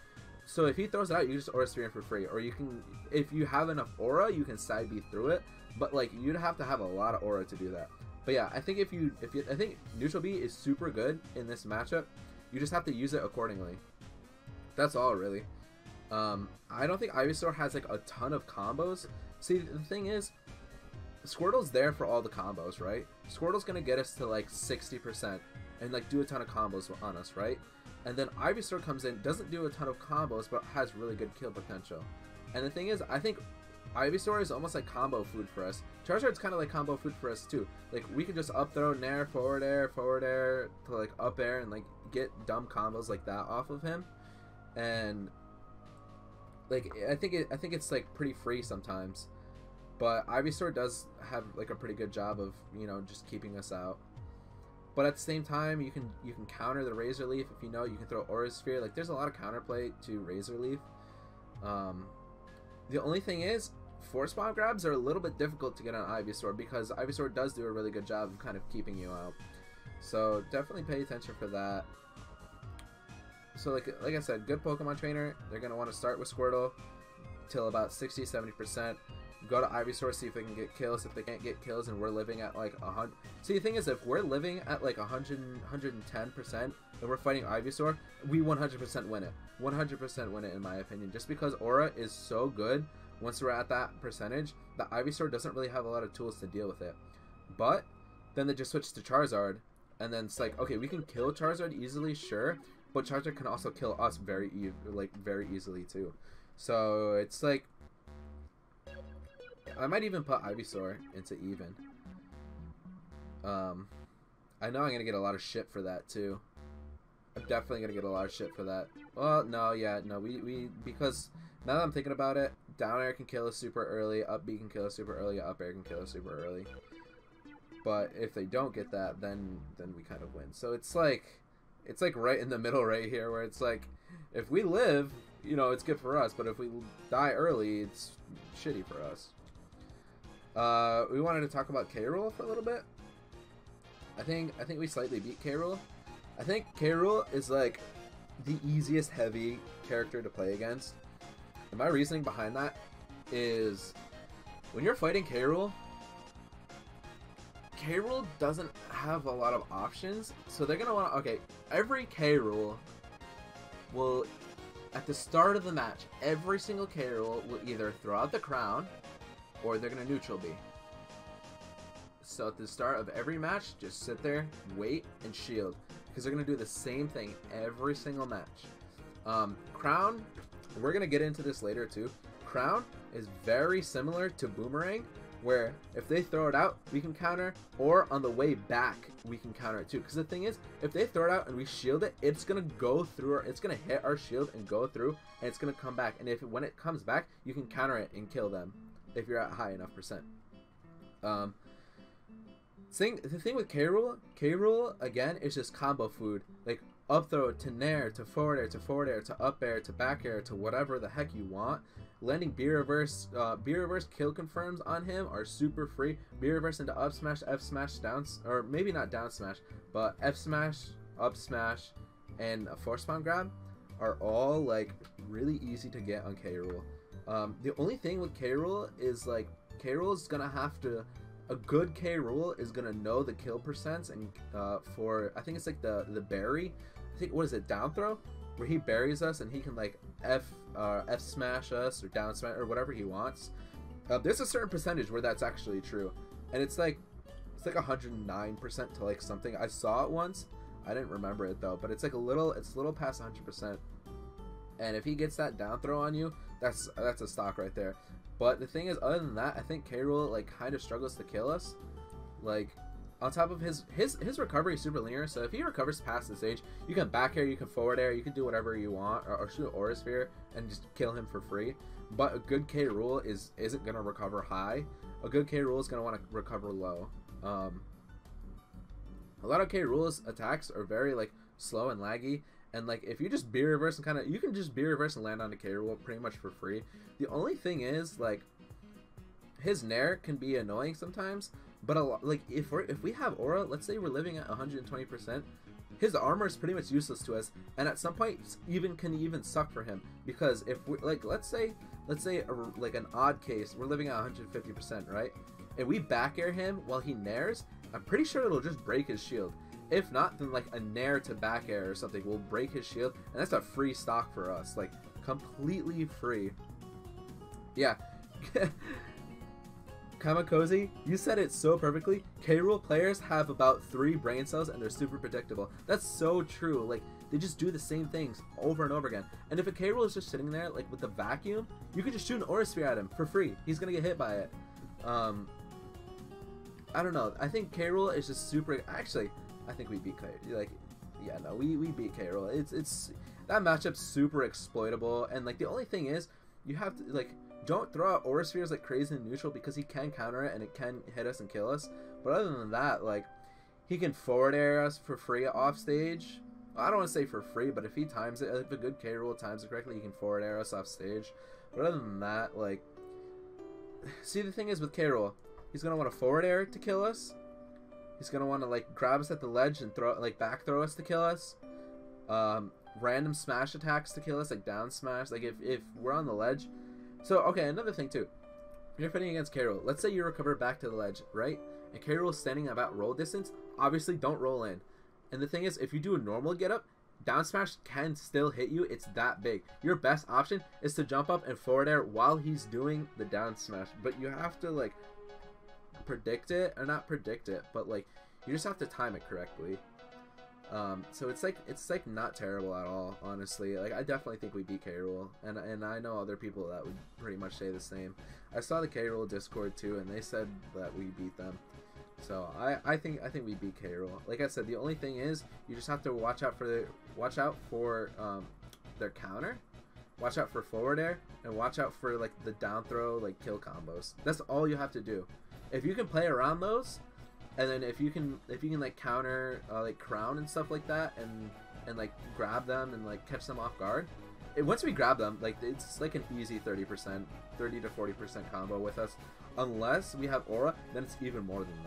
So if he throws it out, you just Aura Sphere him for free. Or you can, if you have enough Aura, you can side B through it. But like, you'd have to have a lot of Aura to do that. But yeah, I think I think Neutral B is super good in this matchup. You just have to use it accordingly. That's all, really. I don't think Ivysaur has like a ton of combos. See, the thing is, Squirtle's there for all the combos, right? Squirtle's gonna get us to like 60% and like do a ton of combos on us, right? And then Ivysaur comes in, doesn't do a ton of combos, but has really good kill potential. And the thing is, I think Ivysaur is almost like combo food for us. Charizard's kind of like combo food for us too. Like, we can just up throw, nair, forward air to like up air and like get dumb combos like that off of him. And like, I think it's like pretty free sometimes. But Ivysaur does have like a pretty good job of, you know, just keeping us out. But at the same time, you can counter the Razor Leaf if you know. You can throw Aura Sphere. Like, there's a lot of counterplay to Razor Leaf. The only thing is, Force Bomb grabs are a little bit difficult to get on Ivysaur because Ivysaur does do a really good job of kind of keeping you out. So definitely pay attention for that. So like I said, good Pokemon trainer. They're gonna want to start with Squirtle till about 60-70%. Go to Ivysaur, see if they can get kills. If they can't get kills and we're living at like 100. See, the thing is, if we're living at like 110% and we're fighting Ivysaur, we 100% win it. 100% win it, in my opinion. Just because Aura is so good, once we're at that percentage, the Ivysaur doesn't really have a lot of tools to deal with it. But then they just switch to Charizard, and then it's like, okay, we can kill Charizard easily, sure, but Charizard can also kill us very easily too. So it's like, I might even put Ivysaur into even. I know I'm gonna get a lot of shit for that too. I'm definitely gonna get a lot of shit for that. Well, no, yeah, no, we because now that I'm thinking about it, down air can kill us super early, up B can kill us super early, up air can kill us super early. But if they don't get that, then we kind of win. So it's like right in the middle right here, where it's like, if we live, you know, it's good for us, but if we die early, it's shitty for us. We wanted to talk about K-Rool for a little bit. I think we slightly beat K-Rool. I think K-Rool is like the easiest heavy character to play against. And my reasoning behind that is, when you're fighting K-Rool, K-Rool doesn't have a lot of options, so they're gonna want to, okay, every K-Rool will, at the start of the match, every single K-Rool will either throw out the crown, or they're gonna neutral B. So at the start of every match, just sit there, wait, and shield, because they're gonna do the same thing every single match. Crown, we're gonna get into this later too. Crown is very similar to Boomerang, where if they throw it out, we can counter, or on the way back, we can counter it too. Because the thing is, if they throw it out and we shield it, it's gonna go through, it's gonna hit our shield and go through, and it's gonna come back. And when it comes back, you can counter it and kill them if you're at high enough percent. The thing with K-Rool again is just combo food. Like, up throw to nair to forward air to up air to back air to whatever the heck you want. Landing B reverse kill confirms on him are super free. B reverse into up smash, F smash, down, or maybe not down smash, but F smash, up smash, and a force bomb grab are all like really easy to get on K-Rool. The only thing with K-Rool is like, K-Rool is gonna have to, a good K-Rool is gonna know the kill percents, and for, I think it's like the berry, I think, what is it, down throw, where he buries us and he can like F smash us or down smash or whatever he wants. There's a certain percentage where that's actually true, and it's like 109% to like something. I saw it once, I didn't remember it though, but it's like a little past 100%. And if he gets that down throw on you, that's a stock right there. But the thing is, other than that, I think K-Rool like kind of struggles to kill us. Like, on top of his recovery is super linear, so if he recovers past this stage, you can back air, you can forward air, you can do whatever you want, or shoot an Aura Sphere and just kill him for free. But a good K-Rool isn't gonna recover high. A good K-Rool is gonna want to recover low. A lot of K-Rool's attacks are very like slow and laggy, And like if you just B reverse and kind of, you can just B reverse and land on the K roll pretty much for free. The only thing is like his Nair can be annoying sometimes, but a lot, like if we have aura, let's say we're living at 120%, his armor is pretty much useless to us, and at some point can even suck for him, because if we like let's say like an odd case, we're living at 150%, right? And we back air him while he nairs, I'm pretty sure it'll just break his shield. If not, then like a nair to back air or something will break his shield, and that's a free stock for us, like completely free. Yeah. Kamakozy, you said it so perfectly. K-Rool players have about 3 brain cells and they're super predictable. That's so true. Like, they just do the same things over and over again. And if a K-Rool is just sitting there, like with the vacuum, you could just shoot an Aura Sphere at him for free. He's gonna get hit by it. I don't know. I think K-Rool is just super. Actually, I think we beat K. Like, yeah, no, we beat K-Rool. It's that matchup's super exploitable, and like the only thing is, you have to like. Don't throw out Aura Spheres like crazy in neutral, because he can counter it and it can hit us and kill us. But other than that, like, he can forward air us for free off stage. I don't want to say for free, but if he times it, if a good K-Rool times it correctly, he can forward air us off stage. But other than that, like, see, the thing is with K-Rool, he's gonna want to forward air to kill us. He's gonna want to like grab us at the ledge and throw, like, back throw us to kill us. Random smash attacks to kill us, like down smash. Like if we're on the ledge. So, okay, another thing too. You're fighting against K-Rool. Let's say you recover back to the ledge, right? And K-Rool is standing about roll distance. Obviously, don't roll in. And the thing is, if you do a normal get up, down smash can still hit you. It's that big. Your best option is to jump up and forward air while he's doing the down smash. But you have to, like, predict it. Or not predict it, but, like, you just have to time it correctly. So it's like not terrible at all, honestly. Like, I definitely think we beat K-Rool, and I know other people that would pretty much say the same. I saw the K-Rool Discord too, and they said that we beat them. So I think we beat K-Rool. Like I said, the only thing is you just have to watch out for their counter, watch out for forward air, and watch out for like the down throw, like kill combos. That's all you have to do. If you can play around those. And then if you can like counter like crown and stuff like that, and like grab them and like catch them off guard, once we grab them, like it's like an easy 30% to 40% combo with us. Unless we have aura, then it's even more than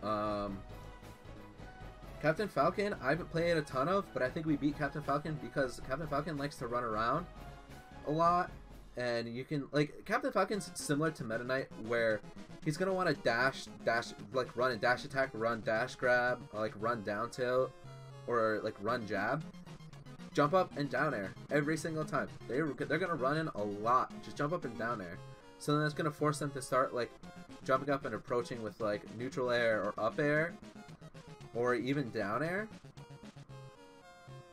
that. Captain Falcon, I haven't played a ton of, but I think we beat Captain Falcon because Captain Falcon likes to run around a lot. And you can, like, Captain Falcon's similar to Meta Knight, where he's going to want to dash, like, run and dash attack, run dash grab, or, like, run down tilt, or, like, run jab, jump up and down air every single time. They're going to run in a lot, just jump up and down air. So then that's going to force them to start, like, jumping up and approaching with, like, neutral air or up air, or even down air.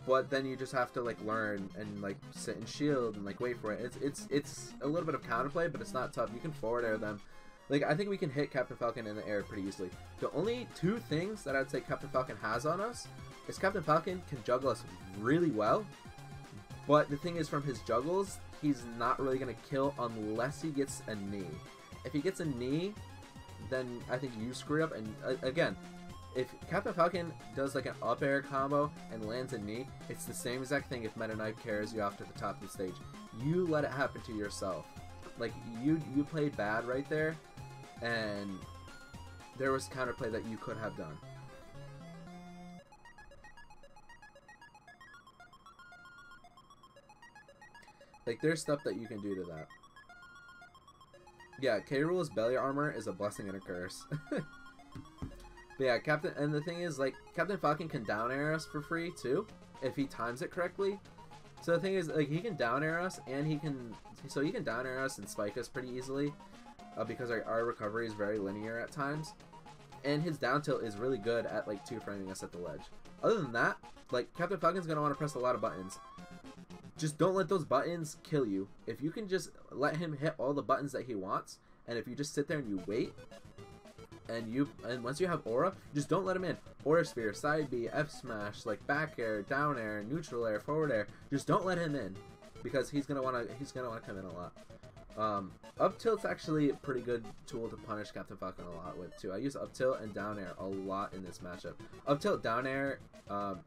But then you just have to like learn and like sit and shield and like wait for it. It's a little bit of counterplay, but it's not tough. You can forward air them. Like, I think we can hit Captain Falcon in the air pretty easily. The only 2 things that I'd say Captain Falcon has on us is Captain Falcon can juggle us really well. But the thing is, from his juggles, he's not really gonna kill unless he gets a knee. If he gets a knee, then I think you screw up. And again, if Captain Falcon does like an up air combo and lands a knee, it's the same exact thing if Meta Knight carries you off to the top of the stage. You let it happen to yourself. Like, you played bad right there, and there was counterplay that you could have done. Like, there's stuff that you can do to that. Yeah, K-Rool's belly armor is a blessing and a curse. But yeah, and the thing is, like, Captain Falcon can down air us for free too, if he times it correctly. So the thing is, like, he can down air us, and he can down air us and spike us pretty easily, because our recovery is very linear at times. And his down tilt is really good at, like, 2-framing us at the ledge. Other than that, like, Captain Falcon's gonna want to press a lot of buttons. Just don't let those buttons kill you. If you can just let him hit all the buttons that he wants, and if you just sit there and you wait, and once you have aura, just don't let him in. Aura sphere, side B, F smash, like back air, down air, neutral air, forward air. Just don't let him in, because he's gonna wanna come in a lot. Up tilt's actually a pretty good tool to punish Captain Falcon a lot with too. I use up tilt and down air a lot in this matchup. Up tilt, down air,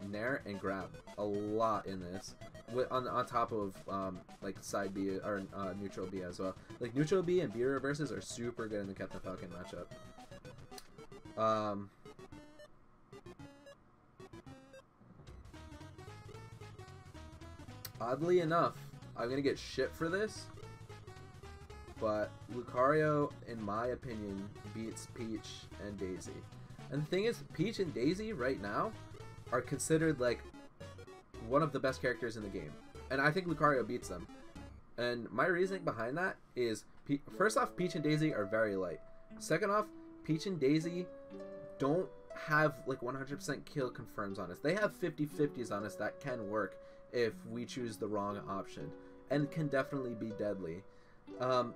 nair, and grab a lot in this. On top of like side B or neutral B as well. Like neutral B and B reverses are super good in the Captain Falcon matchup. Oddly enough, I'm gonna get shit for this, but Lucario, in my opinion, beats Peach and Daisy. And the thing is, Peach and Daisy right now are considered like one of the best characters in the game, and I think Lucario beats them. And my reasoning behind that is, first off, Peach and Daisy are very light. Second off, Peach and Daisy don't have like 100% kill confirms on us. They have 50-50s on us that can work if we choose the wrong option, and can definitely be deadly. And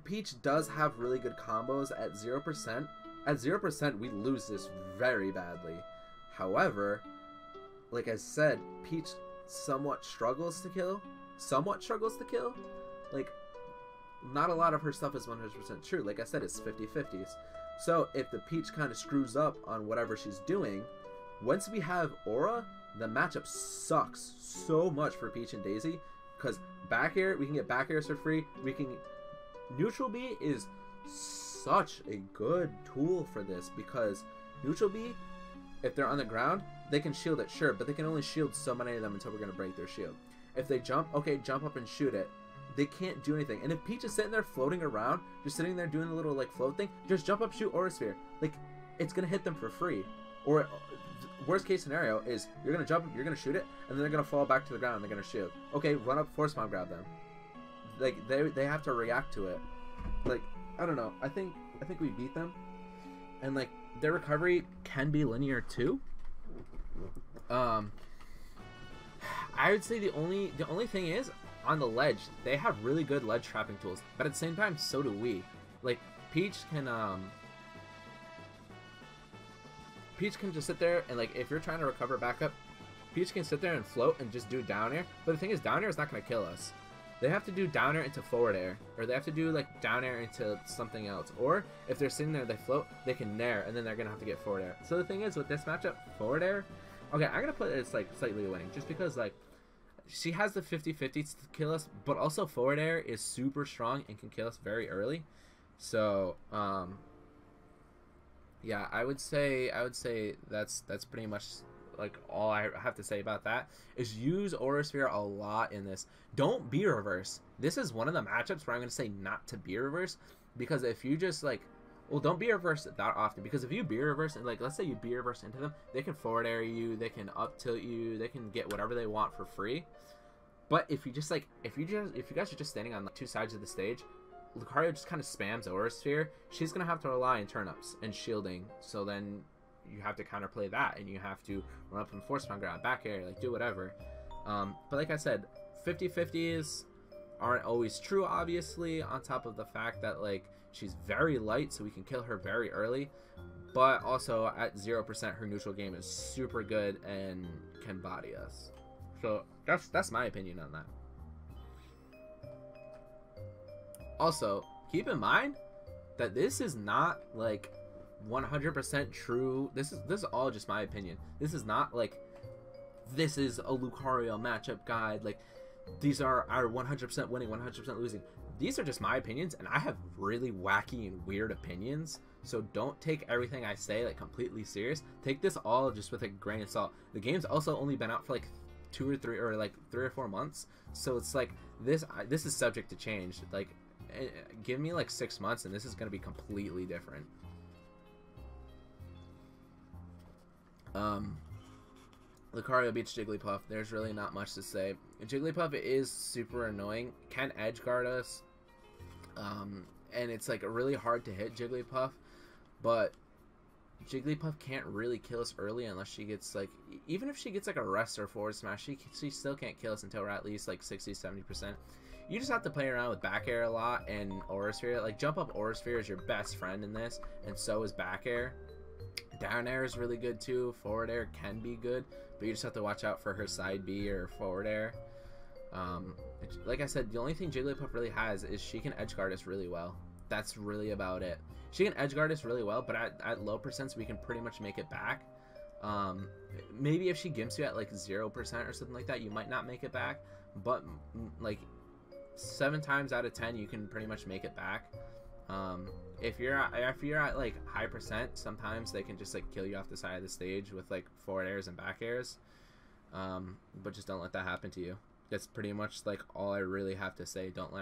Peach does have really good combos at 0%. At 0%, we lose this very badly. However, like I said, Peach somewhat struggles to kill. Like, not a lot of her stuff is 100% true. Like I said, it's 50-50s. So if the Peach kind of screws up on whatever she's doing, once we have Aura, the matchup sucks so much for Peach and Daisy, because back air, we can get back airs for free. Neutral B is such a good tool for this, because neutral B, if they're on the ground, they can shield it, sure, but they can only shield so many of them until we're going to break their shield. If they jump, okay, jump up and shoot it. They can't do anything. And if Peach is sitting there floating around, just sitting there doing a little like float thing, just jump up, shoot Aura Sphere. Like, it's going to hit them for free. Or worst case scenario is you're going to jump, you're going to shoot it, and then they're going to fall back to the ground and they're going to shield. Okay, run up, force bomb grab them. Like, they have to react to it. Like, I don't know. I think we beat them. And like, their recovery can be linear too. I would say the only thing is, on the ledge, they have really good ledge trapping tools, but at the same time, so do we. Like, Peach can just sit there and, like, if you're trying to recover back up, Peach can sit there and float and just do down air. But the thing is, down air is not going to kill us. They have to do down air into forward air, or they have to do like down air into something else. Or if they're sitting there, they float, they can nair, and then they're going to have to get forward air. So the thing is, with this matchup, forward air, okay, I'm going to put it as like slightly winning, just because like she has the 50-50 to kill us, but also forward air is super strong and can kill us very early. So yeah, I would say that's pretty much like all I have to say about that. Is use Aura Sphere a lot in this. Don't B reverse. This is one of the matchups where I'm going to say not to B reverse, because if you just like, well, don't B reverse that often, because if you B reverse and like, let's say you B reverse into them, they can forward air you, they can up tilt you, they can get whatever they want for free. But if you just like, if you guys are just standing on like two sides of the stage, Lucario just kind of spams Aura Sphere, she's going to have to rely on turn-ups and shielding. So then you have to counterplay that, and you have to run up and force pound grab, back air, like do whatever. But like I said, 50-50s aren't always true, obviously, on top of the fact that like she's very light, so we can kill her very early. But also at 0%, her neutral game is super good and can body us. So that's my opinion on that. Also, keep in mind that this is not like 100% true. This is all just my opinion. This is not like, this is a Lucario matchup guide, like these are our 100% winning, 100% losing. These are just my opinions, and I have really wacky and weird opinions, so don't take everything I say like completely serious. Take this all just with a grain of salt. The game's also only been out for like 2 or 3 or like 3 or 4 months, so it's like this is subject to change. Like, give me like 6 months and this is going to be completely different. Lucario beats Jigglypuff. There's really not much to say. Jigglypuff is super annoying, can edge guard us, and it's like really hard to hit Jigglypuff, but Jigglypuff can't really kill us early unless she gets like, even if she gets like a rest or forward smash, she still can't kill us until we're at least like 60-70%. You just have to play around with back air a lot and Aura Sphere. Like, jump up Aura Sphere is your best friend in this, and so is back air. Down air is really good too. Forward air can be good, but you just have to watch out for her side B or forward air. Like I said, the only thing Jigglypuff really has is she can edge guard us really well. That's really about it. She can edge guard us really well, but at low percents we can pretty much make it back. Maybe if she gimps you at like 0% or something like that, you might not make it back, but like 7 times out of 10 you can pretty much make it back. If you're at like high percent, sometimes they can just like kill you off the side of the stage with like forward airs and back airs. But just don't let that happen to you. That's pretty much like all I really have to say. Don't let it